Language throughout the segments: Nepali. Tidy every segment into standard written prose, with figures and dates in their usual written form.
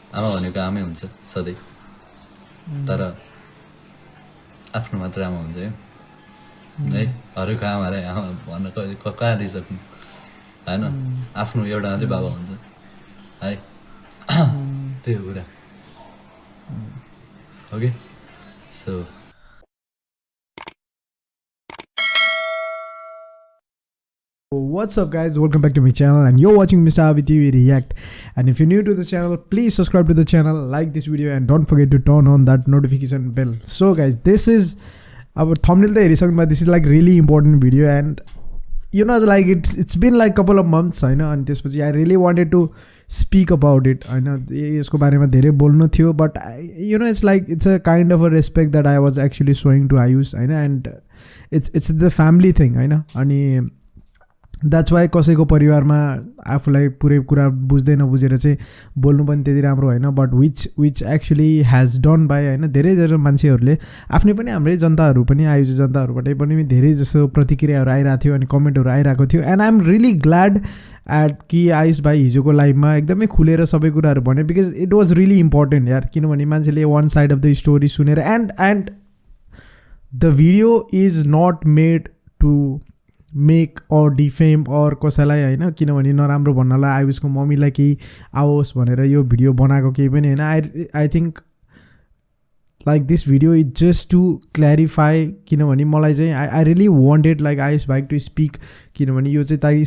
आमा भनेको आमै हुन्छ सधैँ, तर आफ्नो मात्र आमा हुन्छ है अरूको आमालाई आमा भन्न कहाँ दिइसक्नु होइन, आफ्नो एउटा मात्रै बाबा हुन्छ है त्यही हो कुरा। Okay so What's up guys, welcome back to my channel and you're watching Mr. Avi TV React. And if you're new to the channel, please subscribe to the channel, like this video and don't forget to turn on that notification bell. So guys, this is our thumbnail, this is like really important video and you know, like it's been like couple of months, I know, and this was I really wanted to speak about it. I know यसको बारेमा धेरै बोल्नु थियो, but you know, it's like it's a kind of a respect that I was actually showing to Ayush, I know, and it's the family thing, I know, अनि द्याट्स वाइ कसैको परिवारमा आफूलाई पुरै कुरा बुझ्दै नबुझेर चाहिँ बोल्नु पनि त्यति राम्रो होइन, but which actually has done by होइन धेरै मान्छेहरूले आफ्नै पनि हाम्रै जनताहरू पनि आयुष जनताहरूबाटै पनि धेरै जस्तो प्रतिक्रियाहरू आइरहेको थियो अनि कमेन्टहरू आइरहेको थियो। And I am really glad at कि आयुष भाइ हिजोको लाइभमा एकदमै खुलेर सबै कुराहरू भन्यो, because it was really important यार, किनभने मान्छेले one side of the story सुनेर and the video is not made to make or defame or कसैलाई होइन, किनभने नराम्रो भन्नलाई आयुषको मम्मीलाई केही आओस् भनेर यो भिडियो बनाएको केही पनि होइन। I think like this video is just to clarify, किनभने मलाई चाहिँ I really wanted like Ayush भाइ टु स्पिक, किनभने यो चाहिँ ताकि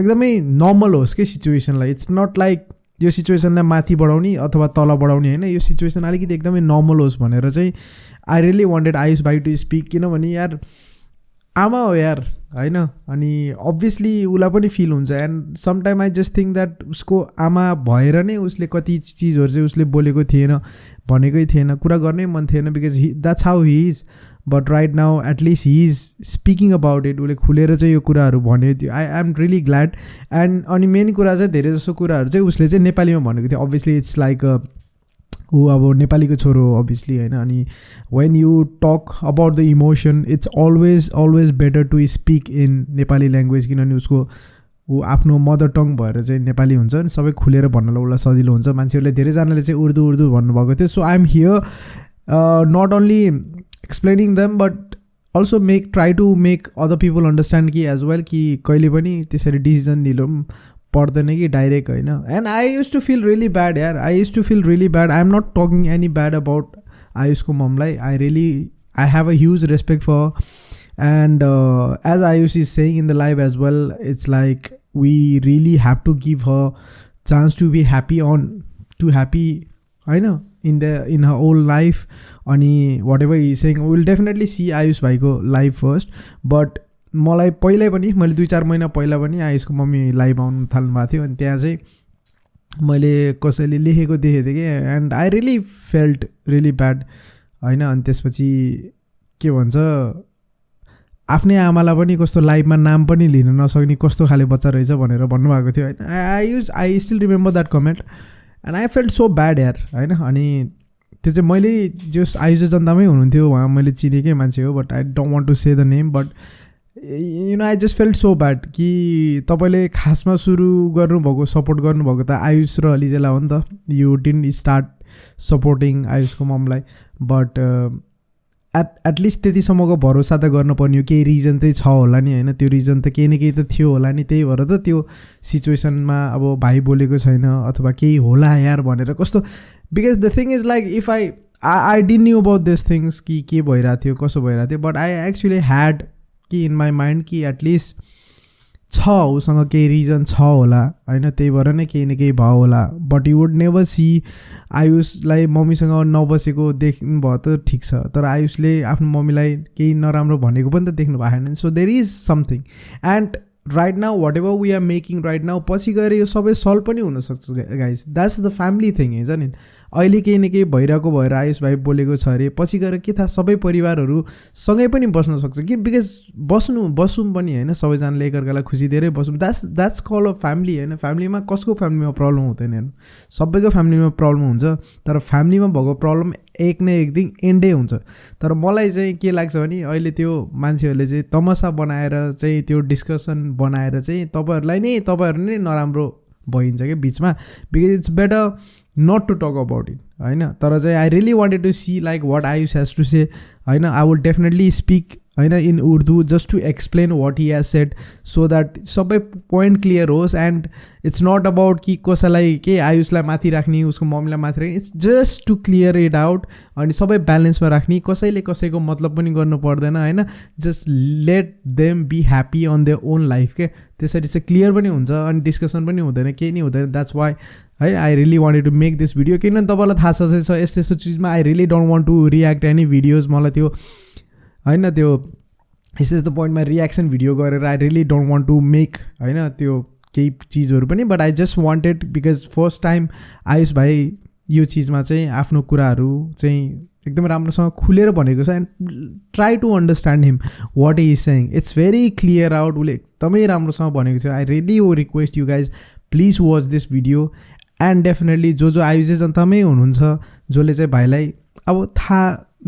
एकदमै नर्मल होस् कि सिचुएसनलाई। इट्स नट लाइक यो सिचुएसनलाई माथि बढाउने अथवा तल बढाउने होइन, यो सिचुएसन अलिकति एकदमै नर्मल होस् भनेर चाहिँ आई रियली वान्टेड आयुष भाइ टु स्पिक, किनभने यार आमा हो यार होइन, अनि अभियसली उसलाई पनि फिल हुन्छ। And sometime I just think that उसको आमा भएर नै उसले कति चिजहरू चाहिँ उसले बोलेको थिएन, भनेकै थिएन, कुरा गर्नै मन थिएन, because that's how he is. But right now at least he is speaking about it, उसले खुलेर चाहिँ यो कुराहरू भन्यो थियो। I am really glad. And अनि मेन कुरा चाहिँ धेरै जस्तो कुराहरू चाहिँ उसले चाहिँ नेपालीमा भनेको थियो। अभियसली इट्स लाइक ऊ अब नेपालीको छोरो हो अभियसली होइन, अनि when you talk about the emotion it's always better to speak in Nepali language, किनभने उसको ऊ आफ्नो मदर टङ भएर चाहिँ नेपाली हुन्छ अनि सबै खुलेर भन्नलाई उसलाई सजिलो हुन्छ। मान्छेहरूले धेरैजनाले चाहिँ उर्दू भन्नुभएको थियो। So I am here not only explaining them but also try to make other people understand कि एज वेल कि कहिले पनि त्यसरी डिसिजन लिनु पर्दैन कि डाइरेक्ट होइन। And I use to feel really bad यार, I use to feel really bad. I am not talking any bad about आयुषको ममलाई। I have a huge respect for and as Ayush is saying in the live as well, it's like we really have to give her chance to be happy होइन इन हर ओल्ड लाइफ। अनि whatever is saying will definitely see Ayush भाइको लाइफ फर्स्ट। बट मलाई पहिल्यै पनि मैले 2-4 महिना पहिला पनि आयुषको मम्मी लाइभ आउनु थाल्नु भएको थियो, अनि त्यहाँ चाहिँ मैले कसैले लेखेको देखेको थिएँ कि and I really felt really bad होइन। अनि त्यसपछि के भन्छ आफ्नै आमालाई पनि कस्तो लाइभमा नाम पनि लिन नसक्ने कस्तो खाले बच्चा रहेछ भनेर भन्नुभएको थियो होइन। I still remember that comment and I felt so bad यार होइन। अनि त्यो चाहिँ मैले जस आयुष जनतामै हुनुहुन्थ्यो, उहाँ मैले चिनेकै मान्छे हो, but I don't want to say the name, but you know I just felt so bad कि तपाईँले खासमा सुरु गर्नुभएको सपोर्ट गर्नुभएको त आयुष र अलिजेलाई हो नि त। यु डिन्ट स्टार्ट सपोर्टिङ आयुषको ममलाई, बट एटलिस्ट त्यतिसम्मको भरोसा त गर्नुपर्ने हो, केही रिजन चाहिँ छ होला नि होइन, त्यो रिजन त केही न केही त थियो होला नि, त्यही भएर त त्यो सिचुएसनमा अब भाइ बोलेको छैन अथवा केही होला यार भनेर कस्तो। Because the thing is like if I didn't knew about this things कि के भइरहेको थियो कसो भइरहेको थियो, बट आई एक्चुली ह्याड कि इन माई माइन्ड कि एटलिस्ट छ उसँग केही रिजन छ होला होइन, त्यही भएर नै केही न केही भयो होला। But you would never see आयुषलाई मम्मीसँग नबसेको देख्नुभयो त ठिक छ, तर आयुषले आफ्नो मम्मीलाई केही नराम्रो भनेको पनि त देख्नु भएन। So there is something and right now whatever we are making right now पछि गएर यो सबै सल्भ पनि हुनसक्छ guys. That's the family thing हुन्छ नि। अहिले केही न केही भइरहेको भएर आयुष भाइ बोलेको छ अरे, पछि गएर के थाहा सबै परिवारहरू सँगै पनि बस्न सक्छ कि, बिकज बसौँ पनि होइन, सबैजनाले एकअर्कालाई खुसी दिएरै बसौँ। द्याट्स कल अ फ्यामिली होइन। फ्यामिलीमा कसको फ्यामिलीमा प्रब्लम हुँदैन हेर्नु, सबैको फ्यामिलीमा प्रब्लम हुन्छ, तर फ्यामिलीमा भएको प्रब्लम एक न एक दिन एन्डै हुन्छ। तर मलाई चाहिँ के लाग्छ भने अहिले त्यो मान्छेहरूले चाहिँ तमासा बनाएर चाहिँ त्यो डिस्कसन बनाएर चाहिँ तपाईँहरू नै नराम्रो भइन्छ कि बिचमा because it's better not to talk about it होइन तर चाहिँ I really wanted to see like what Ayush has to say होइन आई वुड डेफिनेटली स्पिक होइन in Urdu just to explain what he has said so that सबै पोइन्ट क्लियर होस् एन्ड इट्स नट अबाउट कि कसैलाई के आयुषलाई माथि राख्ने उसको मम्मीलाई माथि राख्ने it's just to clear it out अनि सबै ब्यालेन्समा राख्ने कसैले कसैको मतलब पनि गर्नु पर्दैन होइन just let them be happy on their own life के त्यसरी चाहिँ क्लियर पनि हुन्छ अनि डिस्कसन पनि हुँदैन केही नै हुँदैन द्याट्स वाइ है I really wanted to make this video किनभने तपाईँलाई थाहा छ यस्तो यस्तो चिजमा I really don't want to react any videos मलाई त्यो होइन त्यो यस्तो यस्तो पोइन्टमा रियाक्सन भिडियो गरेर I really don't want to make होइन त्यो केही चिजहरू पनि but I just wanted because first time Ayush भाइ यो चिजमा चाहिँ आफ्नो कुराहरू चाहिँ एकदम राम्रोसँग खुलेर भनेको छ and try to understand him what is saying it's very clear out उसले एकदमै राम्रोसँग भनेको छ I really request you guys please watch this video and definitely जो आयुष जनतामै हुनुहुन्छ जसले चाहिँ भाइलाई अब थाहा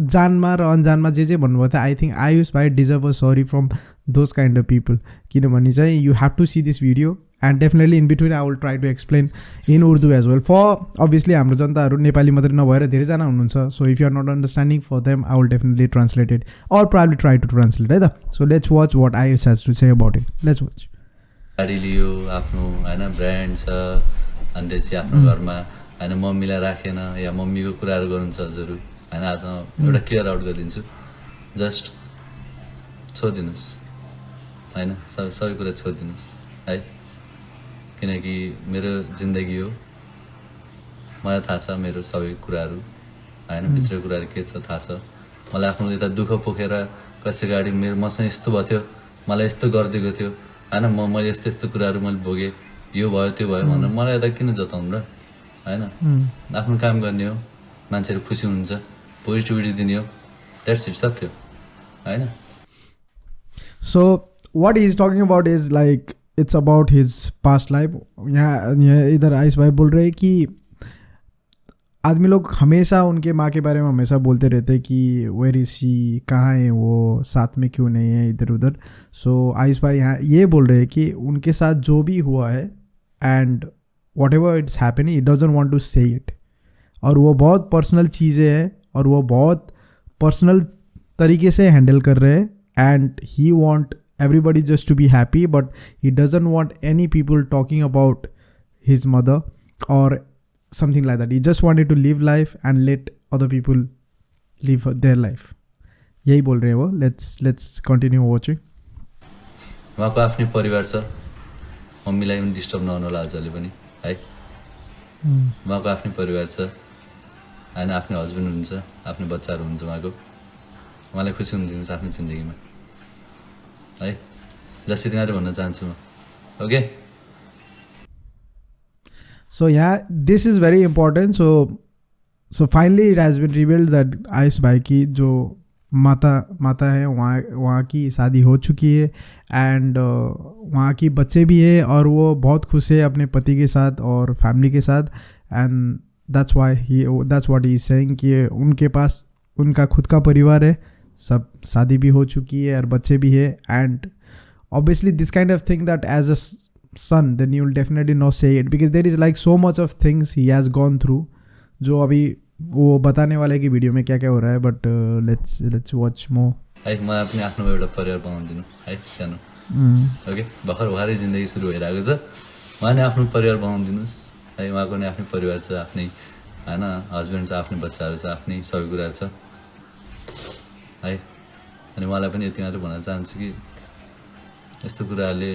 जानमा र अन्जानमा जे भन्नुभएको थियो आई थिङ्क आयुष भाइ deserve a sorry from those kind of people किनभने चाहिँ you have to see this video and definitely in between I will try to explain in Urdu as well for obviously हाम्रो जनताहरू नेपाली मात्रै नभएर धेरैजना हुनुहुन्छ so if you are not understanding for them I will definitely translate it or privately try to translate है त so let's watch what Ayush has to say about it let's watch गाडी लियो आफ्नो होइन ब्रान्ड छ अनि त्यसपछि आफ्नो घरमा होइन मम्मीलाई राखेन या मम्मीको कुराहरू गर्नुहुन्छ हजुरहरू होइन आज एउटा क्लियर आउट गरिदिन्छु जस्ट छोडिदिनुहोस् होइन सबै कुरा छोडिदिनुहोस् है किनकि मेरो जिन्दगी हो मलाई थाहा छ मेरो सबै कुराहरू होइन भित्र कुराहरू के छ थाहा छ मलाई आफ्नो यता दुःख पोखेर कसै गाडी मेरो मसँग यस्तो भएको थियो मलाई यस्तो गरिदिएको थियो होइन मैले यस्तो यस्तो कुराहरू मैले भोगेँ यो भयो त्यो भयो भनेर मलाई यता किन जताउनु र होइन आफ्नो काम गर्ने हो मान्छेहरू खुसी हुनुहुन्छ पोजिटिभिटी दिने हो द्याट्स इट सक्यो होइन so what is talking about is like it's about his past life यहाँ इधर आयुष भाई बोल रहे हैं कि आदमी लोग हमेशा उनके माँ के बारे में हमेशा बोलते रहते हैं कि वेयर इज शी कहाँ है वो साथ में क्यों नहीं है इधर उधर सो आयुष भाई यहाँ ये बोल रहे हैं कि उनके साथ जो भी हुआ है and whatever it's happening it doesn't want to say it और वो बहुत पर्सनल चीज़ें हैं और वो बहुत पर्सनल तरीके से हैंडल कर रहे हैं and he want everybody just to be happy but he doesn't want any people talking about his mother or something like that he just wanted to live life and let other people live their life यही बोल रहे हैं वो let's continue watching उहाँको आफ्नै परिवार छ मम्मीलाई पनि डिस्टर्ब नहुनु होला आजले पनि है उहाँको आफ्नै परिवार छ होइन आफ्नो हस्बेन्ड हुनुहुन्छ आफ्नो बच्चाहरू हुन्छ उहाँलाई खुसी हुन दिनुहोस् आफ्नो जिन्दगीमा है जसरी मात्रै भन्न चाहन्छु म ओके सो यहाँ this is very important so finally it has been revealed that Ayush भाई की जो माता है वहाँ की शादी हो चुकी है एंड वहाँ की बच्चे भी है और वो बहुत खुश है अपने पति के साथ और फैमिली के साथ and that's what Hee is saying कि उनके पास उनका खुद का परिवार है सब शादी भी हो चुकी है और बच्चे भी है and obviously this kind of thing that as a son then you'll definitely not say it because there is like so much of things he has gone through जो अभी वो बताने वाले की वीडियो में क्या क्या हो रहा है बट let's watch more है म आफ्नो एउटा परिवार बनाउन दिनु है सानो ओके भर्खरै जिन्दगी सुरु भइरहेको छ उहाँले आफ्नो परिवार बनाउन दिनुहोस् है उहाँको नि आफ्नो परिवार छ आफ्नै हैन हस्बेन्ड छ आफ्नै बच्चाहरू छ आफ्नै सबै कुराहरू छ है अनि मलाई पनि यति मात्र भन्न चाहन्छु कि यस्तो कुराले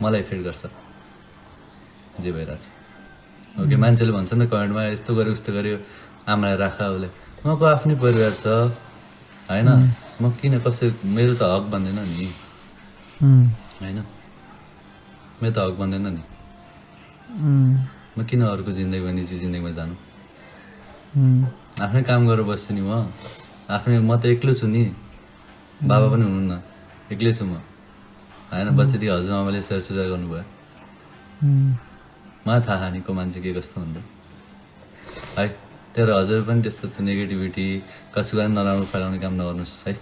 मलाई इफेक्ट गर्छ जे भइरहेछ ओके मान्छेले भन्छ नि कमेन्टमा यस्तो गर्यो उस्तो गर्यो आमालाई राख उसले उहाँको आफ्नै परिवार छ हैन म किन कसै मेरो त हक भन्दैन नि हैन मेरो त हक भन्दैन नि म किन अरूको जिन्दगीमा निजी जिन्दगीमा जानु आफ्नै काम गरेर बस्छु नि म आफ्नै म त एक्लै छु नि बाबा पनि हुनुहुन्न एक्लै छु म हैन बच्चादेखि हजुरआमाले सेवा गर्नुभयो मलाई थाहा नि को मान्छे के कस्तो हुन्छ है तर हजुर पनि त्यस्तो छ नेगेटिभिटी कसैको पनि नराम्रो फैलाउने काम नगर्नुहोस् है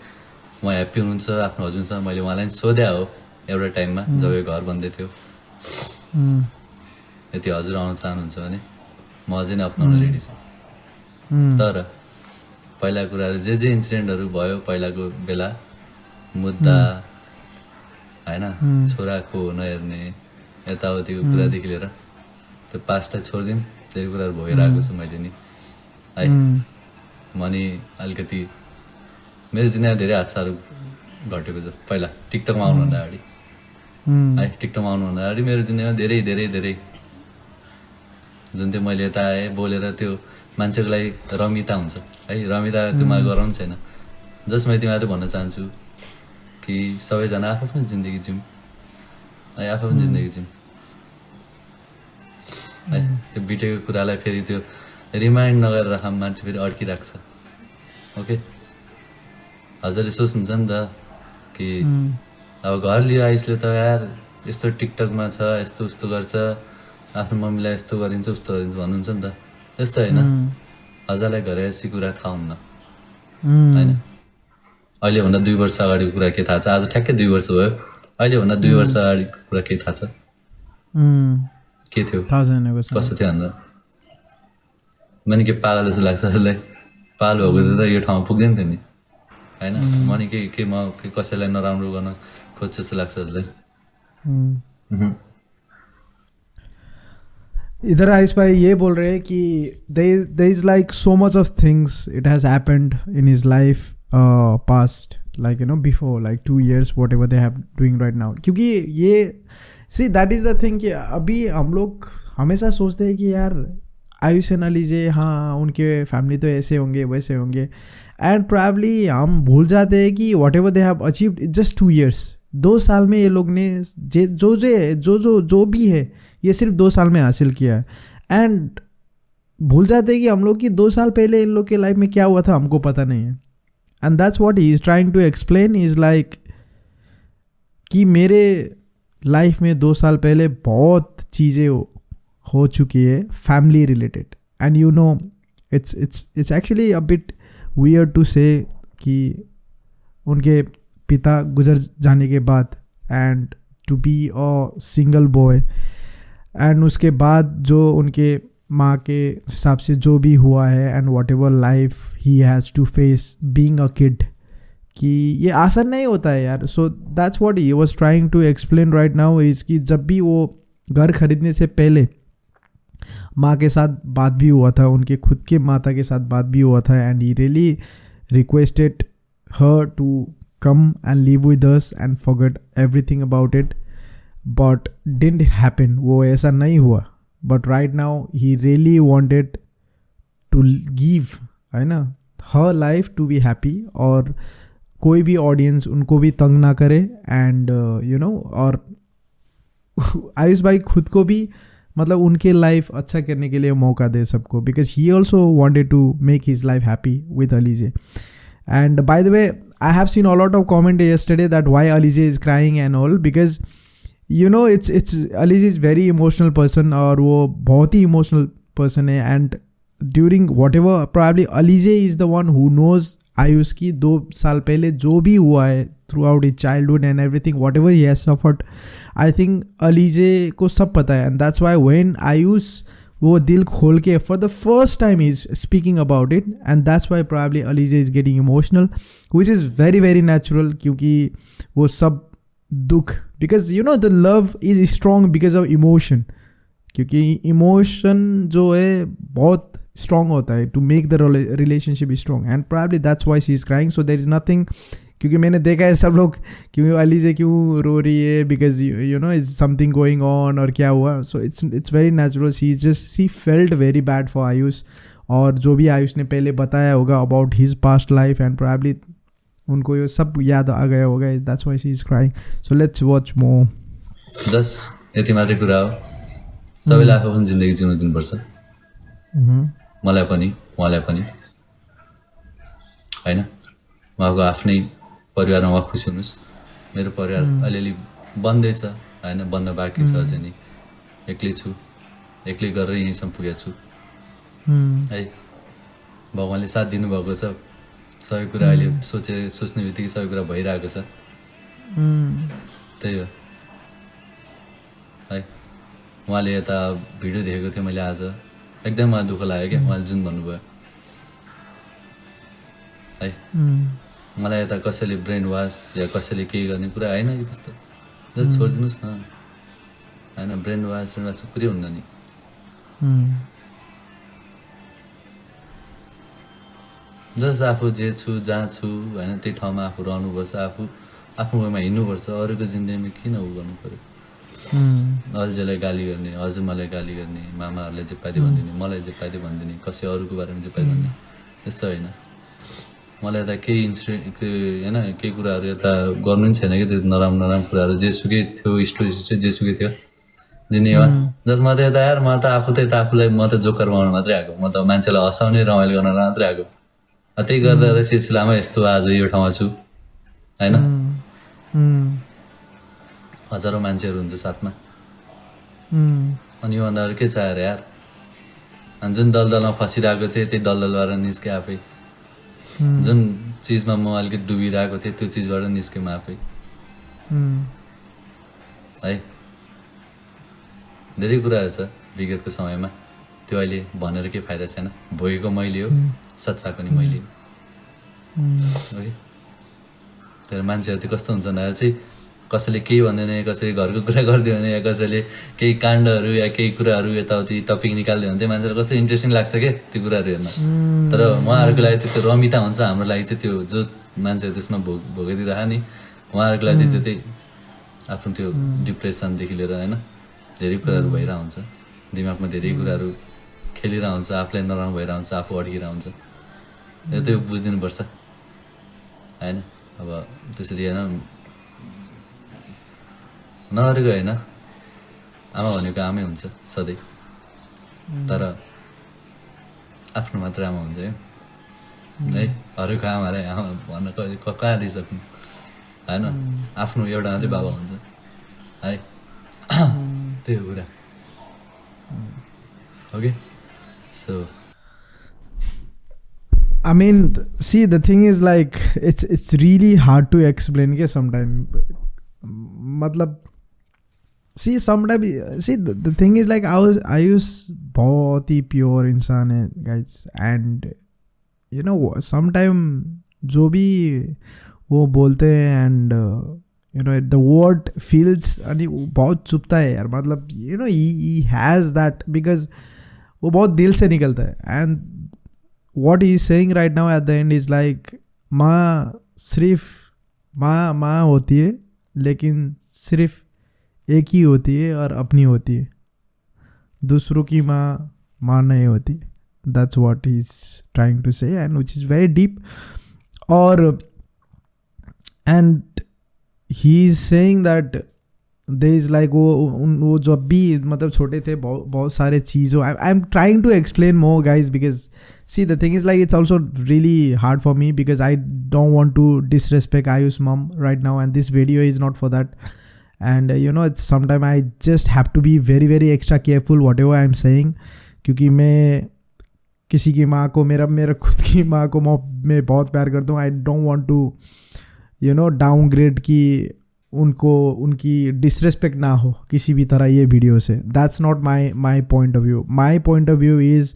म ह्याप्पी हुनुहुन्छ आफ्नो हस्बेन्डसँग मैले उहाँलाई सोधे हो एउटा टाइममा जब यो घर बन्दै थियो यदि हजुर आउन चाहनुहुन्छ भने म अझै नै अप्नाउन रेडी छु। तर पहिला कुराहरू जे इन्सिडेन्टहरू भयो पहिलाको बेला मुद्दा होइन छोराको नहेर्ने यताउतिको कुरादेखि लिएर त्यो पास्टलाई छोडिदिउँ, धेरै कुराहरू भइरहेको छु मैले नि है। म नि अलिकति मेरो जिन्दगीमा धेरै हादसाहरू घटेको छ। पहिला टिकटकमा आउनुभन्दा अगाडि है, टिकटकमा आउनुभन्दा अगाडि मेरो जिन्दगीमा धेरै धेरै धेरै जुन त्यो मैले यता आएँ बोलेर त्यो मान्छेको लागि रमिता हुन्छ है, रमिता त्योमा गराउनु छैन। जस्ट म यति मात्रै भन्न चाहन्छु कि सबैजना आफ्नो जिन्दगी जाउँ है, आफ्नो जिन्दगी जाउँ है। त्यो बितेको कुरालाई फेरि त्यो रिमाइन्ड नगरेर राखौँ, मान्छे फेरि अड्किरहेको छ। ओके, हजुरले सोच्नुहुन्छ नि त कि अब घर लियो आयुषले त यार यस्तो टिकटकमा छ, यस्तो उस्तो गर्छ, आफ्नो मम्मीलाई यस्तो गरिन्छ उस्तो गरिन्छ भन्नुहुन्छ नि त। त्यस्तो होइन, हजुरलाई घर आएपछि कुरा थाहा हुन्न होइन। अहिलेभन्दा 2 वर्ष अगाडिको कुरा के थाहा छ? आज ठ्याक्कै 2 वर्ष भयो। अहिलेभन्दा 2 वर्ष अगाडिको कुरा के थाहा छ? के थियो? कस्तो थियो भन्दा मैले के पागल जस्तो लाग्छ हजुरलाई? पागल भएको त यो ठाउँमा पुग्दैन थियो नि होइन। मैले के म कसैलाई नराम्रो गर्न खोज्छु जस्तो लाग्छ हजुरलाई? इधर आयुष भाई ये बोल रहे हैं कि there is like so much of things it has happened in his life past, like before like 2 years whatever they have doing right now. क्योंकि ये see that is the thing कि अभी हम लोग हमेशा सोचते हैं कि यार आयुष एंड अलीजे हाँ उनके फैमिली तो ऐसे होंगे वैसे होंगे, एंड प्रॉब्ली हम भूल जाते हैं कि what ever they have achieved just 2 years, 2 साल में ये लोग ने जो भी है ये सिर्फ 2 साल में हासिल किया है। एंड भूल जाते हैं कि हम लोग की 2 साल पहले इन लोग के लाइफ में क्या हुआ था हमको पता नहीं है। And that's what he is trying to explain is like कि मेरे लाइफ में 2 साल पहले बहुत चीज़ें हो चुकी है family related, and it's actually a bit weird to say कि उनके पिता गुजर जाने के बाद and to be a single boy, and उसके बाद जो उनके माँ के हिसाब से जो भी हुआ है and whatever life he has to face being a kid, कि ये आसान नहीं होता है यार। So that's what he was trying to explain right now is कि जब भी वो घर खरीदने से पहले माँ के साथ बात भी हुआ था, उनके खुद के माता के साथ बात भी हुआ था, and he really requested her two come and live with us and forget everything about it, but didn't happen, वो ऐसा नहीं हुआ। but right now he really wanted to give है ना her life to be happy, और कोई भी ऑडियंस उनको भी तंग ना करे, एंड और आयुष भाई खुद को भी मतलब उनके लाइफ अच्छा करने के लिए मौका दे सबको, because he also wanted to make his life happy with Alizeh. And by the way, I have seen a lot of comment yesterday that why Alize is crying and all, because it's Alize is very emotional person, और वो बहुत ही emotional person है, and during whatever probably Alize is the one who knows Ayush की 2 साल पहले जो भी हुआ है throughout his childhood and everything whatever he has suffered, I think Alize को सब पता है, and that's why when Ayush वो दिल खोल के for the first time he's speaking about it, and that's why probably Alize is getting emotional, which is very very natural, क्योंकि वो सब दुख, because the love is strong because of emotion, क्योंकि emotion जो है बहुत strong होता है to make the relationship strong, and probably that's why she is crying. So there is nothing, क्योंकि मैंने देखा है सब लोग क्यों अलीजे क्यों रो रही है, because is something going on और क्या हुआ। So it's very natural, she felt very bad for Ayush, और जो भी आयुष ने पहले बताया होगा about his past life, and probably उनको ये सब याद आ गया होगा, that's why she is crying. So let's watch more. Just यति मात्रै कुरा हो, सबैले आफ्नो पनि जिन्दगी जिउन दिनुपर्छ, मलाई पनि उहाँलाई पनि होइन। उहाँको आफ्नै परिवारमा उहाँ खुसी हुनुहोस्, मेरो परिवार अलिअलि बन्दैछ होइन, बन्न बाँकी छ अझै नि, एक्लै छु, एक्लै गरेर यहीँसम्म पुगेको छु है। भगवान्ले साथ दिनुभएको छ, सबै कुरा अहिले सोच्ने बित्तिकै सबै कुरा भइरहेको छ, त्यही हो है। उहाँले यता भिडियो देखेको थिएँ मैले आज, एकदम मलाई दुःख लाग्यो क्या उहाँले जुन भन्नुभयो है। मलाई यता कसैले ब्रेन वास या कसैले केही गर्ने कुरा होइन कि त्यस्तो, जस्ट छोडिदिनुहोस् न होइन। ब्रेन वास कुरै हुन्न नि। जस्ट आफू जे छु जहाँ छु होइन त्यही ठाउँमा आफू रहनुपर्छ, आफू आफ्नो वेमा हिँड्नुपर्छ। अरूको जिन्दगीमा किन उ गर्नु पऱ्यो? अल्जेलाई गाली गर्ने, हजुरमालाई गाली गर्ने, मामाहरूले जे पाइदियो भनिदिने, मलाई जे पाइदियो भनिदिने, कसै अरूको बारेमा जे पाइदियो भन्ने, त्यस्तो होइन। मलाई यता केही इन्सिडेन्ट होइन केही कुराहरू यता गर्नु पनि छैन कि त्यो नराम्रो नराम्रो कुराहरू जेसुकै थियो, स्टोरी जेसुकै थियो जिन्दगीमा। जसमा त यता यार म त आफू त यता आफूलाई म त जोकर बनाउनु मात्रै आएको, म त मान्छेलाई हँसाउने रमाइलो गर्न मात्रै आएको। त्यही गर्दा सिलसिलामा यस्तो आज यो ठाउँमा छु होइन। हजारौँ मान्छेहरू हुन्छ साथमा, अनि योभन्दा अरू के चाहेर यार। अनि जुन दलदलमा फसिरहेको थिएँ त्यही दलदलबाट निस्केँ आफै, जुन चिजमा म अलिकति डुबिरहेको थिएँ त्यो चिजबाट निस्केँ म आफै है। धेरै कुराहरू छ विगतको समयमा, त्यो अहिले भनेर केही फाइदा छैन। भोगेको मैले हो, सच्चाको नि मैले हो। तर मान्छेहरू चाहिँ कस्तो हुन्छ भनेर चाहिँ कसैले केही भन्दैन, कसैले घरको कुरा गरिदियो भने या कसैले केही काण्डहरू या केही कुराहरू यताउति टपिक निकालिदियो भने चाहिँ मान्छेलाई कस्तो इन्ट्रेस्टिङ लाग्छ क्या त्यो कुराहरू हेर्न। तर उहाँहरूको लागि त्यो रमिता हुन्छ, हाम्रो लागि चाहिँ त्यो जो मान्छेहरू त्यसमा भोगिदिइरह नि उहाँहरूको लागि चाहिँ त्यही आफ्नो त्यो डिप्रेसनदेखि लिएर होइन धेरै कुराहरू भइरहेको हुन्छ, दिमागमा धेरै कुराहरू खेलिरहेको हुन्छ, आफूलाई नराम्रो भइरहेको हुन्छ, आफू अड्किरहेको हुन्छ। त्यो बुझिदिनुपर्छ होइन। अब त्यसरी होइन नअरेको होइन, आमा भनेको आमै हुन्छ सधैँ, तर आफ्नो मात्र आमा हुन्छ है। अरूको आमालाई आमा भन्न कहाँ दिइसक्नु होइन, आफ्नो एउटा मात्रै बाबा हुन्छ है। त्यही हो कुरा। Okay so I mean, see, the thing is like it's really hard to explain के sometimes. मतलब see sometimes see the thing is like I use बहुत ही pure इंसान है guys, and you know sometimes जो भी वो बोलते हैं and you know the word feels अनि बहुत चुभता है यार। मतलब you know he has that because वो बहुत दिल से निकलता है, and what he is saying right now at the end is like माँ सिर्फ माँ होती है, लेकिन सिर्फ एक ही होती है और अपनी होती है, दूसरों की माँ नहीं होती। That's what he's trying to say, and which is very deep. और and he is saying that there is like वो जब भी मतलब छोटे थे बहुत सारे चीज़ों I'm trying to explain more guys, because see the thing is like it's also really hard for me because I don't want to disrespect Ayush mom right now, and this video is not for that. And you know it's sometimes I just have to be very very extra careful whatever I'm saying, क्योंकि मैं किसी की माँ को मेरा खुद की माँ को मैं बहुत प्यार करता हूँ। I don't want to you know downgrade कि उनको उनकी डिसरेस्पेक्ट ना हो किसी भी तरह ये video say. That's not my point of view. My point of view is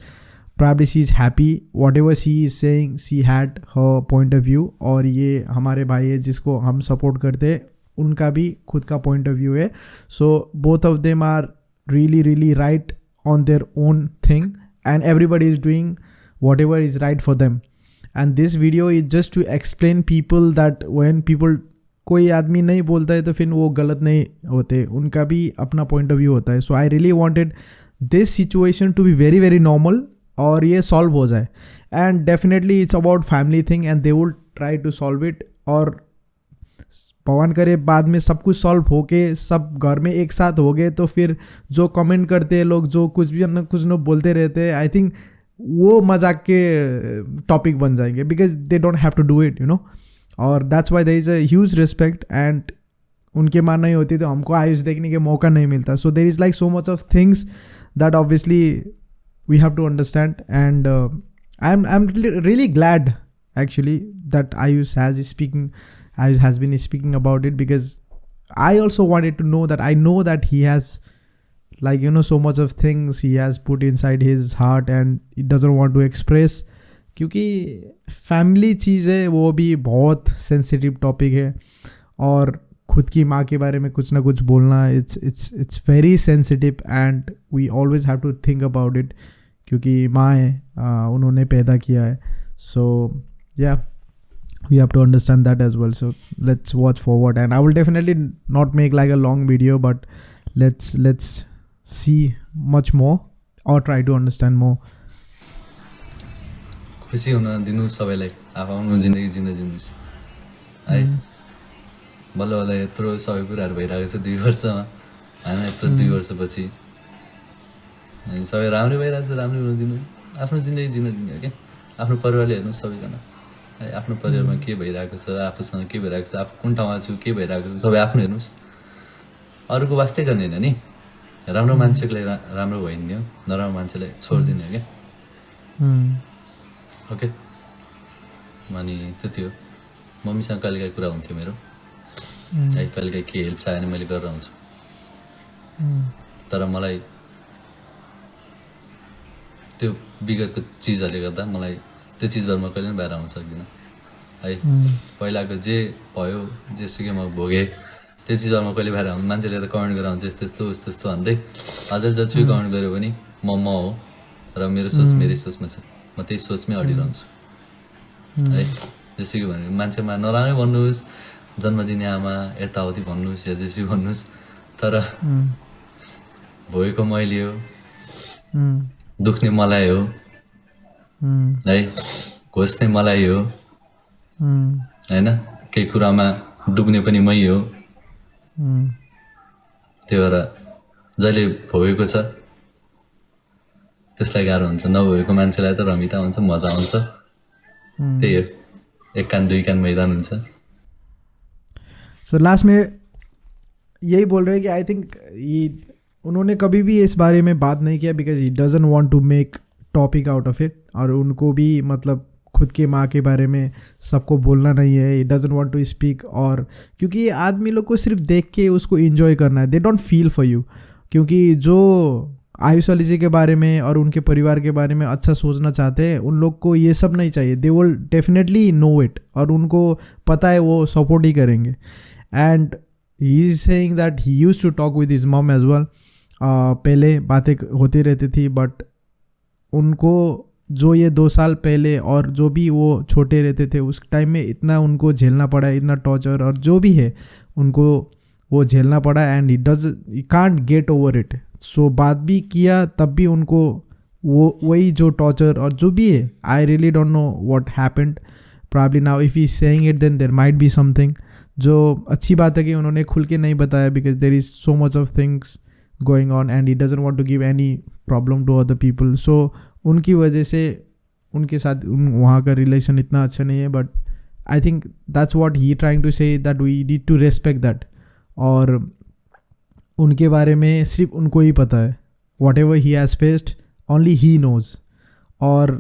probably she is happy whatever she is saying, she had her point of view, और ये हमारे भाई है जिसको हम सपोर्ट करते हैं उनका भी खुद का पॉइंट ऑफ व्यू है। So both of them are really really right on their own thing, and everybody is doing whatever is right for them, and this video is just to explain people that when people कोई आदमी नहीं बोलता है तो फिर वो गलत नहीं होते, उनका भी अपना पॉइंट ऑफ व्यू होता है। So I really wanted this situation to be very very normal और ये सॉल्व हो जाए, and definitely it's about family thing and they will try to solve it, और भगवान करे बाद में सब कुछ सॉल्व हो के सब घर में एक साथ हो गए तो फिर जो कमेंट करते हैं लोग, जो कुछ भी न कुछ न बोलते रहते हैं, आई थिंक वो मजाक के टॉपिक बन जाएंगे because they don't have to do it you know. और that's why there is a huge respect, and उनके मां नहीं होती तो हमको आयुष देखने के मौका नहीं मिलता। So there is like so much of things that obviously we have to understand, and I am really glad actually that Ayush has been speaking about it, because I also wanted to know that I know that he has like so much of things he has put inside his heart and he doesn't want to express, क्योंकि फैमिली चीज़ है, वो भी बहुत सेंसिटिव टॉपिक है, और खुद की माँ के बारे में कुछ ना कुछ बोलना it's very sensitive and we always have to think about it, क्योंकि माँ है, उन्होंने पैदा किया है. So yeah we have to understand that as well. So let's watch forward, and I will definitely not make like a long video, but let's see much more or try to understand more. खुसी हुन दिनु सबैलाई, आफ्नो जिन्दगी जिन्नुहोस् है. बल्ल बल्ल यत्रो सबै कुराहरू भइरहेको छ 2 वर्षमा होइन, यत्रो 2 वर्षपछि सबै राम्रै भइरहेको छ. राम्रै हुन दिनु, आफ्नो जिन्दगी जिन्न दिनु क्या. आफ्नो परिवारले हेर्नुहोस् सबैजना है, आफ्नो परिवारमा के भइरहेको छ, आफूसँग के भइरहेको छ, आफू कुन ठाउँमा छु, के भइरहेको छ, सबै आफ्नो हेर्नुहोस्. अरूको वास्तै गर्ने होइन नि. राम्रो मान्छेलाई राम्रो भइदियो, नराम्रो मान्छेलाई छोडिदिने क्या. ओके, अनि त्यति हो. मम्मीसँग कहिलेकाहीँ कुरा हुन्थ्यो मेरो है, कहिलेकाहीँ के हेल्प चाहियो भने मैले गरेर आउँछु. तर मलाई त्यो बिगरको चिजहरूले गर्दा मलाई त्यो चिजबाट म कहिले पनि बाहिर आउन सक्दिनँ है. पहिलाको जे भयो, जेसुकै म भोगेँ, त्यो चिजबाट म कहिले बाहिर आउनु. मान्छेले त कमेन्ट गरेर आउँछ यस्तो यस्तो यस्तो यस्तो भन्दै, अझै जतिसुकै कमेन्ट गऱ्यो भने म हो र मेरो सोच मेरै सोचमा छ, म त्यही सोचमै अडिरहन्छु है. जेसुकै भने मान्छेमा नराम्रै भन्नुहोस्, जन्मदिने आमा यताउति भन्नुहोस् या जेसुकै भन्नुहोस्, तर भोगेको मैले हो, दुख्ने मलाई हो है, घोच्ने मलाई हो होइन, केही कुरामा डुब्ने पनि मै हो. त्यही भएर जहिले भोगेको छ त्यसलाई गाह्रो हुन्छ, नभोगेको मान्छेलाई त रमिता हुन्छ, मजा आउँछ. त्यही हो, 1 कान 2 कान मैदान हुन्छ. सो लास्ट में यही बोल रहे हैं कि आई थिंक उन्होंने कभी भी इस बारे में बात नहीं किया because he doesn't want to make topic out of it, और उनको भी मतलब खुद के माँ के बारे में सबको बोलना नहीं है. He doesn't want to speak, और क्योंकि आदमी लोग को सिर्फ देख के उसको एंजॉय करना है, they don't feel for you. क्योंकि जो आयुष अली जी के बारे में और उनके परिवार के बारे में अच्छा सोचना चाहते हैं, उन लोग को ये सब नहीं चाहिए. They will definitely know it, और उनको पता है वो सपोर्ट ही करेंगे. And he is saying that he used to talk with his mom as well. पहले बातें होती रहती थी, बट उनको जो ये 2 साल पहले और जो भी वो छोटे रहते थे उस टाइम में इतना उनको झेलना पड़ा, इतना टॉर्चर और जो भी है उनको वो झेलना पड़ा, and he can't get over it. So बात भी किया तब भी उनको वो वही जो टॉर्चर और जो भी है, I really don't know what happened. Probably now if he saying it then there might be something. जो अच्छी बात है कि उन्होंने खुल के नहीं बताया, because there is so much of things going on and he doesn't want to give any problem to other people. So उनकी वजह से उनके साथ वहाँ का रिलेशन इतना अच्छा नहीं है. But I think that's what he trying to say, that we need to respect that. और उनके बारे में सिर्फ उनको ही पता है, whatever he has faced only he knows. और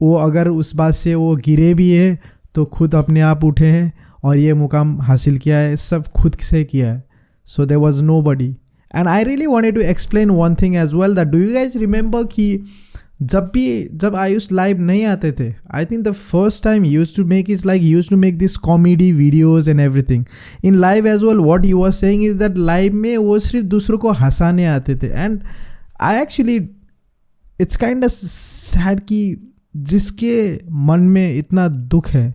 वो अगर उस बात से वो गिरे भी है तो खुद अपने आप उठे हैं और ये मुकाम हासिल किया है, सब खुद से किया है. So there was nobody. And I really wanted to explain one thing as well, that do you guys remember कि जब आयुष लाइव नहीं आते थे, I think the first time use to make is like use to make this comedy videos and everything in live as well. What he was saying is that live में वो सिर्फ दूसरों को हंसाने आते थे. एंड आई actually it's kind of sad कि जिसके मन में इतना दुख है,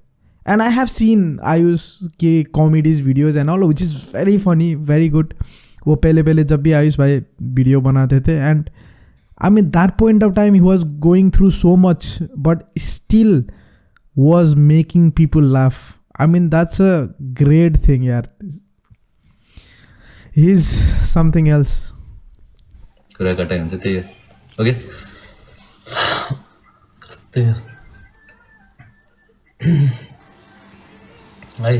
and I have seen Ayush के comedies videos and all which is very funny, very good. वो पहले जब भी आयुष भाई वीडियो बनाते थे, and I mean that point of time he was going through so much but still was making people laugh. I mean that's a great thing yaar. He's something else. कुरा कटाइ हुन्छ त्यही हो. ओके, कस्तै हो है.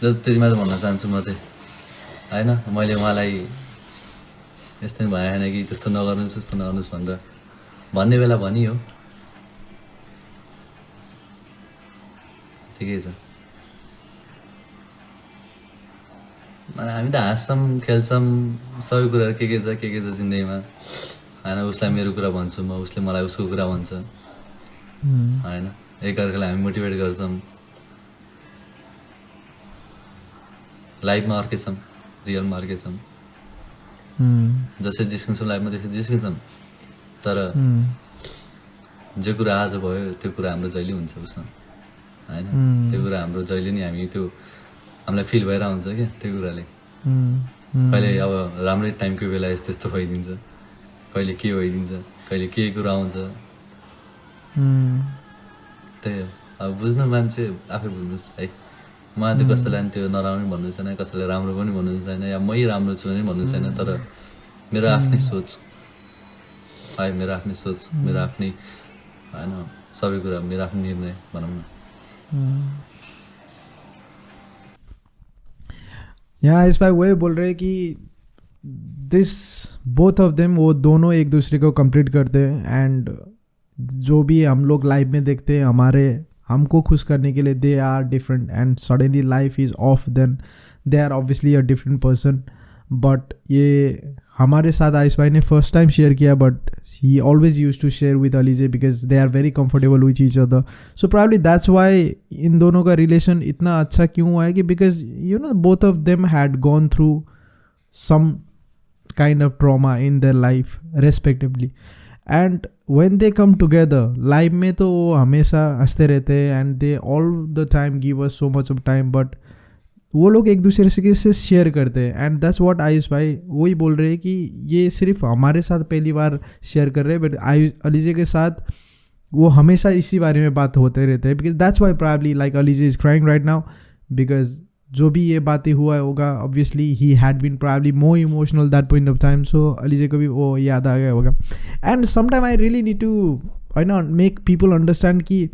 त्यति मात्र भन्न चाहन्छु म चाहिँ होइन. मैले उहाँलाई यस्तै भएन कि त्यस्तो नगर्नुहोस् त्यस्तो नगर्नुहोस् भनेर भन्ने बेला भनियो, ठिकै छ. अनि हामी त हाँस्छौँ खेल्छौँ सबै कुराहरू के छ जिन्दगीमा होइन। उसलाई मेरो कुरा भन्छु म, उसले मलाई उसको कुरा भन्छ होइन। एकअर्कालाई हामी मोटिभेट गर्छौँ। लाइफमा अर्कै छौँ, रियलमा अर्कै छौँ। जसरी जिस्किन्छौँ लाइफमा त्यसरी जिस्किन्छौँ, तर जे कुरा आज भयो त्यो कुरा हाम्रो जहिले हुन्छ उसमा होइन। त्यो कुरा हाम्रो जहिले नि हामी त्यो हामीलाई फिल भएर हुन्छ क्या त्यो कुराले। कहिले अब राम्रै टाइमको बेला यस्तो यस्तो भइदिन्छ, कहिले के भइदिन्छ, कहिले के कुरा आउँछ। त्यही हो, अब बुझ्नु मान्छे आफै बुझ्नुहोस् है। मलाई चाहिँ कसैलाई पनि त्यो नराम्रो भन्नु छैन, कसैलाई राम्रो पनि भन्नु छैन, या मै राम्रो छु भने भन्नु छैन। तर मेरो आफ्नै सोच है, मेरो आफ्नै सोच, मेरो आफ्नै होइन सबै कुरा, मेरो आफ्नो निर्णय भनौँ न। यहाँ इस भाई वही बोल रहे कि दिस बोथ ऑफ देम, वो दोनों एक दूसरे को कंप्लीट करते हैं। एंड जो भी हम लोग लाइफ में देखते हैं हमारे हमको खुश करने के लिए, they are different and suddenly life is off, then they are obviously a different person. But ये हमारे साथ आयुष भाई ने फर्स्ट टाइम शेयर किया, but he always use to share with Alizeh because they are very comfortable which each other. So probably that's why इन दोनों का रिलेशन इतना अच्छा क्यों हुआ है कि because you know both of them had gone through some kind of trauma in their life respectively. And when they come together life में तो वो हमेशा हंसते रहते हैं and they all the time give us so much of time, but वो लोग एक दूसरे से शेयर करते हैं। एंड दैट्स व्हाट आयुष भाई वही बोल रहे हैं कि ये सिर्फ हमारे साथ पहली बार शेयर कर रहे हैं, बट आयुष अलीजे के साथ वो हमेशा इसी बारे में बात होते रहते हैं। Because that's why probably like Alizeh is crying right now, because जो भी ये बातें हुआ होगा obviously he had been probably more emotional that point of time. So Alizeh को भी वो याद आ गया होगा। And sometime I really need to I not make people understand कि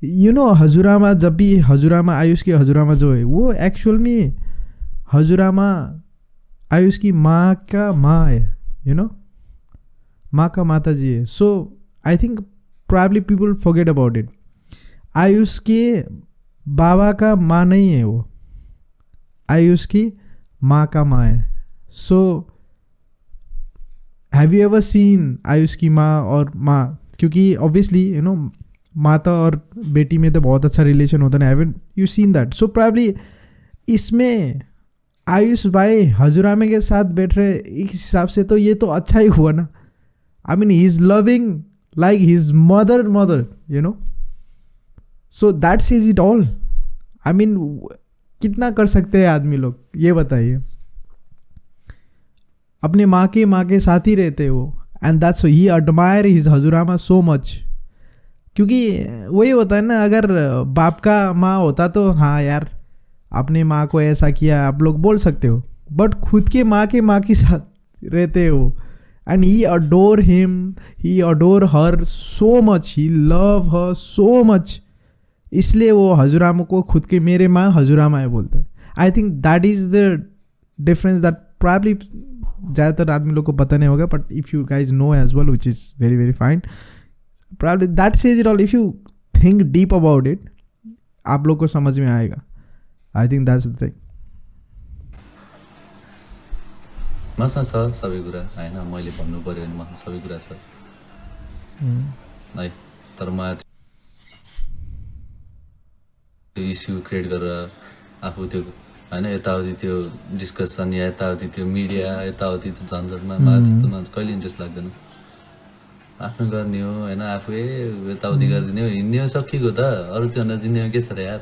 यू नो हजूरामा, जब भी हजूरामा आयुष की हजूरामा जो है वो एक्चुअल में हजूरामा आयुष की माँ का माँ है, यू नो माँ का माता जी है। So I think probably people forget about it. Ayush के बाबा का माँ नहीं है वो, आयुष की माँ का माँ है। So have you ever seen Ayush की माँ और माँ, क्योंकि ऑब्वियसली यू नो माता और बेटी में तो बहुत अच्छा रिलेशन होता है, haven't you seen that? So probably इसमें आयुष भाई हजूरामे के साथ बैठ रहे, इस हिसाब से तो ये तो अच्छा ही हुआ ना। I mean he is loving like his mother you know. So that says it all. I mean कितना कर सकते हैं आदमी लोग, ये बताइए। अपने माँ के साथ ही रहते हैं वो, and that's he admire his हजूरामा सो मच। क्योंकि वही होता है ना, अगर बाप का माँ होता तो हाँ यार अपने माँ को ऐसा किया आप लोग बोल सकते हो, बट खुद के माँ के साथ रहते हो। And he adore him, Hee adore her so much, Hee love her so much, इसलिए वो हजूरामा को खुद के मेरे माँ हजूरामा है बोलता है। I think that is the difference that probably ज़्यादातर आदमी लोग को पता नहीं होगा, but if you guys know as well which is very very fine, probably that says it all. If you think deep about it आप लोग को समझ में आएगा। I think that's the thing. मसँग छ सबै कुरा होइन, मैले भन्नु पऱ्यो भने मसँग सबै कुरा छ है। तर मलाई त्यो इस्यु क्रिएट गरेर आफू त्यो होइन यताउति त्यो डिस्कसन या यताउति त्यो मिडिया यताउति त्यो झन्झटमा मलाई त्यस्तोमा कहिले इन्ट्रेस्ट लाग्दैन। आफ्नो गर्ने हो होइन, आफै यताउति गरिदिने हो, हिँड्ने हो, सकिएको त। अरू त्योभन्दा जिन्दगीमा के छ र यार।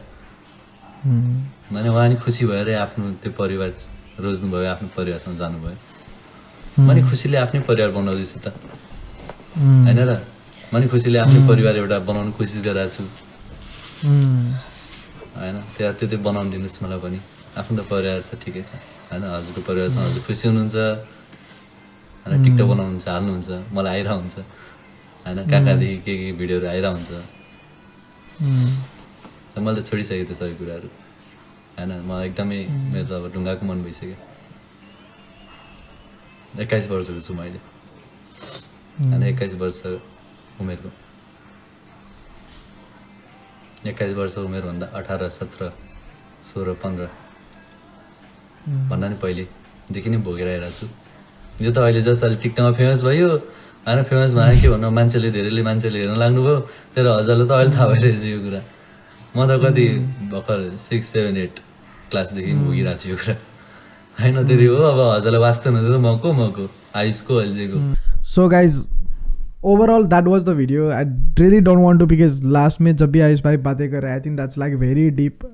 भने उहाँ नि खुसी भएर आफ्नो त्यो परिवार रोज्नुभयो, आफ्नो परिवारसँग जानुभयो। मैले खुसीले आफ्नै परिवार बनाउँदैछु त होइन र। मैले खुसीले आफ्नै परिवार एउटा बनाउनु कोसिस गरिरहेको छु होइन। त्यो बनाउनु दिनुहोस् मलाई पनि। आफ्नो त परिवार छ, ठिकै छ होइन। हजुरको परिवारसँग हजुर खुसी हुनुहुन्छ होइन, टिकटक बनाउनुहुन्छ, हाल्नुहुन्छ, मलाई आइरहेको हुन्छ होइन, कहाँदेखि के भिडियोहरू आइरहेको हुन्छ। मैले त छोडिसकेँ त्यो सबै कुराहरू होइन। म एकदमै मेरो त अब ढुङ्गाको मन भइसक्यो। 21 वर्षको छु मैले होइन, 21 वर्ष उमेरको। 21 वर्ष उमेरभन्दा 18, 17, 16, 15 भन्दा नि पहिलेदेखि नै भोगेर आइरहेको छु। यो त अहिले जस्ट अहिले टिकटकमा फेमस भयो होइन, फेमस भएर के भन्नु, धेरैले मान्छेले हेर्न लाग्नुभयो, तर हजुरलाई त अहिले थाहा भइरहेछ यो कुरा। म त कति भर्खर 6, 7, 8 क्लासदेखि भोगिरहेको छु यो कुरा होइन। धेरै हो अब हजुरलाई वास्तव हुँदैन मको आयुषको अहिलेको। So guys, overall that was the video. I really don't want to, because last में जब भी आयुष भाई बातें कर रहे हैं, I think that's like very deep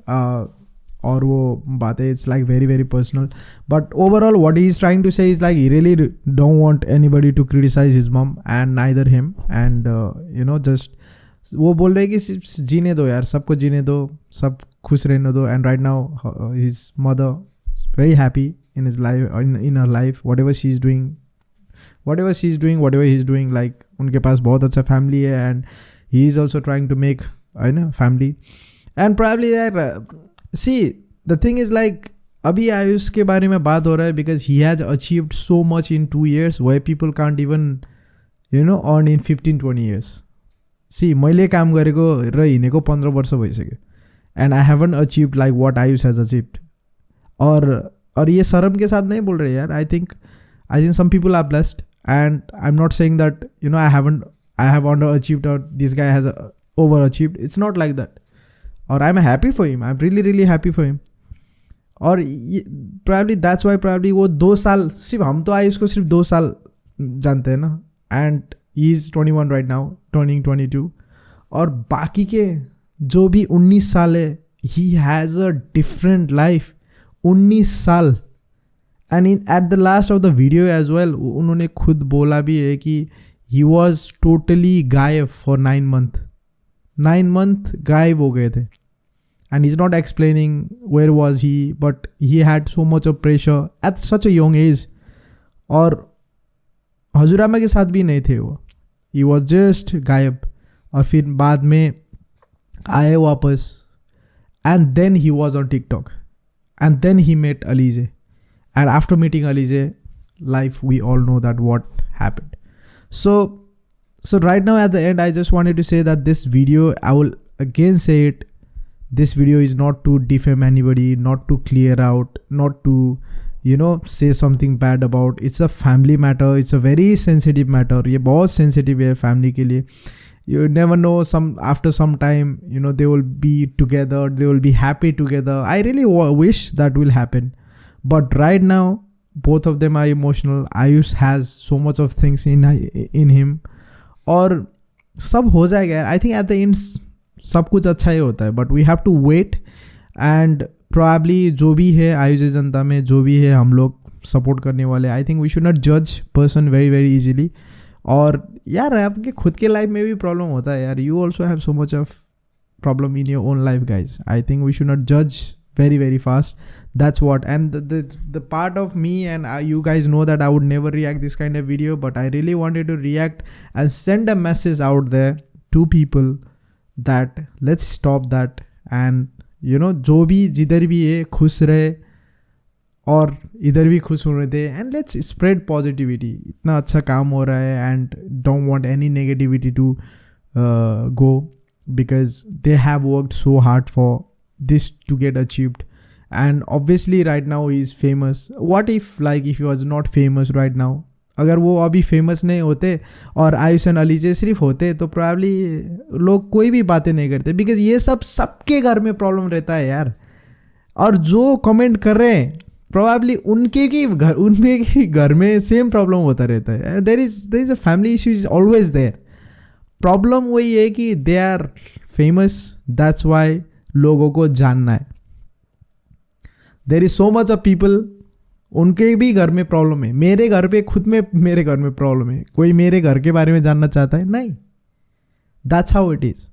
और वो बातें it's like very very personal. But overall what he is trying to say is like he really don't want anybody to criticize his mom and neither him, and you know just वो बोल रहे हैं कि सिर्फ जीने दो यार, सबको जीने दो, सब खुश रहने दो. And right now his mother is very happy in his life, in her life, whatever she's doing, whatever he's doing, like उनके पास बहुत अच्छा family है, and he is also trying to make है ना family. And probably यार see the thing is like अभी आयुष के बारे में बात हो रहा है because he has achieved so much in 2 years where people can't even you know earn in 15-20 years. See मैले काम गरेको र हिँडेको 15 वर्ष भइसक्यो, and I haven't achieved like what Ayush has achieved. और ये शर्म के साथ नहीं बोल रहे यार. I think some people are blessed, and I'm not saying that you know I have underachieved or this guy has overachieved. It's not like that. और I'm happy for him. I'm really really happy for him. और probably that's why probably वो 2 साल, सिर्फ हम तो आयुष को सिर्फ 2 साल जानते हैं ना, and he is 21 right now, turning 22. और बाकी के जो भी 19 साल है, he has a different life. 19 साल. And at the last of the video as well, उन्होंने खुद बोला भी है कि he was totally गायब for 9 months. 9 months गायब हो गए थे. And he's not explaining where was he, but he had so much of pressure at such a young age. और हजूरामा के साथ भी नहीं थे वो. He was just गायब. और फिर बाद में आए वापस. And then he was on TikTok. And then he met Alize. And after meeting Alize, life, we all know that what happened. So right now at the end, I just wanted to say that this video, I will again say it, this video is not to defame anybody, not to clear out, not to, you know, say something bad about. It's a family matter. It's a very sensitive matter. ये बहुत sensitive है family के लिए. You never know, after some time, you know, they will be together, they will be happy together. I really wish that will happen. But right now, both of them are emotional. Ayush has so much of things in him. और सब हो जाएगा यार. I think at the end सब कुछ अच्छा ही होता है. But we have to wait, and probably जो भी है आयुष जनता में, जो भी है हम लोग सपोर्ट करने वाले, I think we should not judge person very very easily. और यार आपके खुद के लाइफ में भी प्रॉब्लम होता है यार. You also have so much of problem in your own life, guys. I think we should not judge very very fast. That's what. And the part of me, and you guys know that I would never react this kind of video, but I really wanted to react and send a message out there to people that let's stop that, and you know जो भी जिधर भी है खुश रहे और इधर भी खुश होने they, and let's spread positivity. इतना अच्छा काम हो रहा है, and don't want any negativity to go, because they have worked so hard for this to get achieved. And obviously right now he is famous. What if like if he was not famous right now, अगर वो अभी फेमस नहीं होते और आयुष एंड अलीजे सिर्फ होते, तो प्रॉब्ली लोग कोई भी बातें नहीं करते. बिकॉज ये सब सबके घर में प्रॉब्लम रहता है यार. और जो कमेंट कर रहे हैं प्रॉब्ली उनके ही घर में सेम प्रॉब्लम होता रहता है. There is a family issue is always there. Problem वही है कि they are famous, that's why लोगों को जानना है. There is so much of people, उनके भी घर में प्रॉब्लम है. मेरे घर पे खुद में मेरे घर में प्रॉब्लम है. कोई मेरे घर के बारे में जानना चाहता है? नहीं. That's how it is.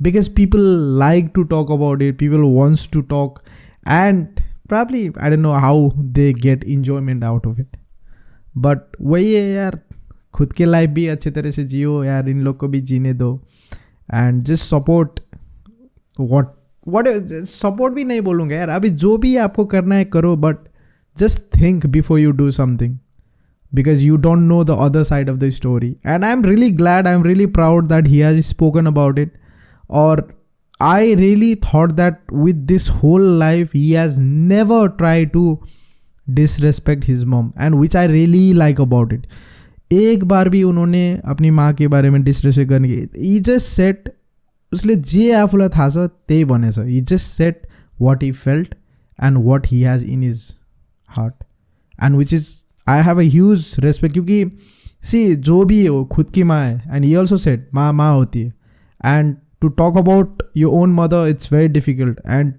Because people like to talk about it, people wants to talk, and probably I don't know how they get enjoyment out of it. But वही है यार, खुद के लाइफ भी अच्छे तरह से जियो यार, इन लोग को भी जीने दो. And just support what support भी नहीं बोलूँगा यार, अभी जो भी आपको करना है करो, but just think before you do something, because you don't know the other side of the story. And I'm really glad, I'm really proud that he has spoken about it. Or I really thought that with this whole life he has never tried to disrespect his mom, and which I really like about it. एक बार भी उन्होंने अपनी माँ के बारे में डिसरेस्पेक्ट गर्ने he just said, उसले जे आफूलाई थाहा छ त्यही भनेछ. He just said what he felt and what he has in his heart, and which is I have a huge respect, क्योंकि see जो भी हो खुद की माँ है, and he also said माँ होती है, and to talk about your own mother, it's very difficult, and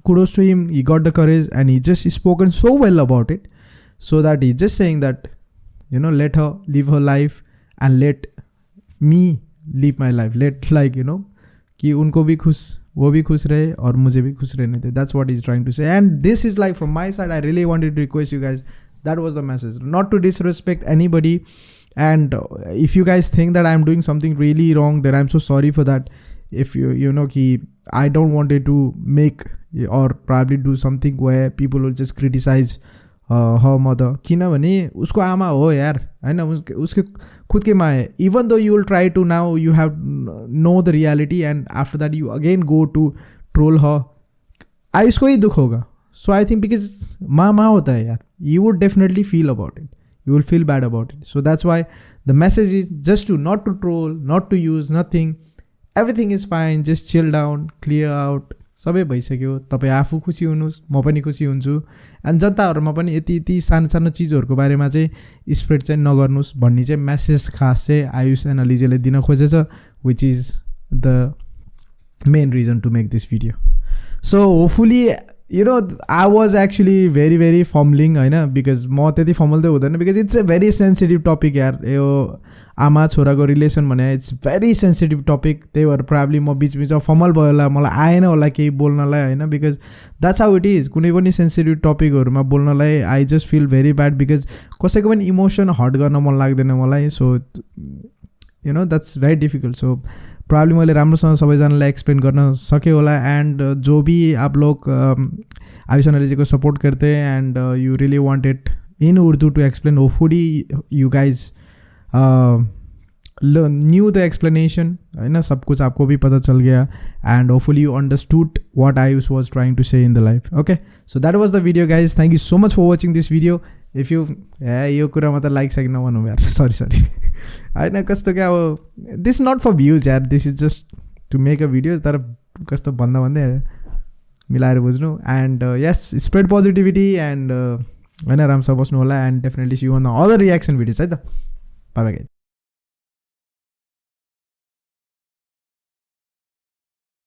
kudos to him, he got the courage and he just spoken so well about it, so that he's just saying that, you know, let her live her life and let me live my life, let, like, you know, कि उनको भी खुश, वो भी खुश रहे और मुझे भी खुश रहने they. That's what he's trying to say, and this is like from my side, I really wanted to request you guys, that was the message, not to disrespect anybody, and if you guys think that I'm doing something really wrong, then I'm so sorry for that. If you know कि I don't want it to make or probably do something where people will just criticize her mother, किनभने उसको आमा हो यार हैन, उसके खुद के माँ है. Even though you will try to, now you have know the reality, and after that you again go to troll her, उसको ही दुख होगा. So I think because माँ होता है यार, you would definitely feel about it, you will feel bad about it. So that's why the message is just to not to troll, not to use nothing, everything is fine, just chill down, clear out, सबै भइसक्यो. तपाईँ आफू खुसी हुनुहोस्, म पनि खुसी हुन्छु, एन्ड जनताहरूमा पनि यति सानो सानो चिजहरूको बारेमा चाहिँ स्प्रेड चाहिँ नगर्नुहोस् भन्ने चाहिँ मेसेज खास चाहिँ आयुष एनालिजेले दिन खोजेछ, which is the main reason to make this video. So hopefully you know, I was actually very fumbling होइन, बिकज म त्यति फम्बल्दै हुँदैन, because it's a very sensitive topic यार. यो आमा छोराको रिलेसन भने इट्स भेरी सेन्सिटिभ टपिक. त्यही भएर प्राब्ली म बिचमा फमल भयो होला, मलाई आएन होला केही बोल्नलाई होइन, because that's how it is. कुनै पनि सेन्सिटिभ टपिकहरूमा बोल्नलाई I just feel very bad, because कसैको पनि इमोसन हर्ट गर्न मन लाग्दैन मलाई. So you know that's very difficult. सो प्रब्लम मैले राम्रोसँग सबैजनालाई एक्सप्लेन गर्न सकेँ होला. एन्ड जो भी आप लोग आयुष एनालिजी को सपोर्ट करते हैं and you really wanted in Urdu to explain, hopefully you guys knew the explanation है ना, सब कुछ आपको भी पता चल गया, and hopefully you understood what Ayush was trying to say in the life. Okay, so that was the video guys. Thank you so much for watching this video. If you यो कुरामा त लाइक साइक नभनौँ यार, सरी होइन, कस्तो क्या अब, दिस नट फर भ्युज यार, this is just to make a video. तर कस्तो भन्दै मिलाएर बुझ्नु. And yes, spread positivity and होइन, राम्रोसँग बस्नु होला, and definitely see you on the other reaction videos है त. Bye by.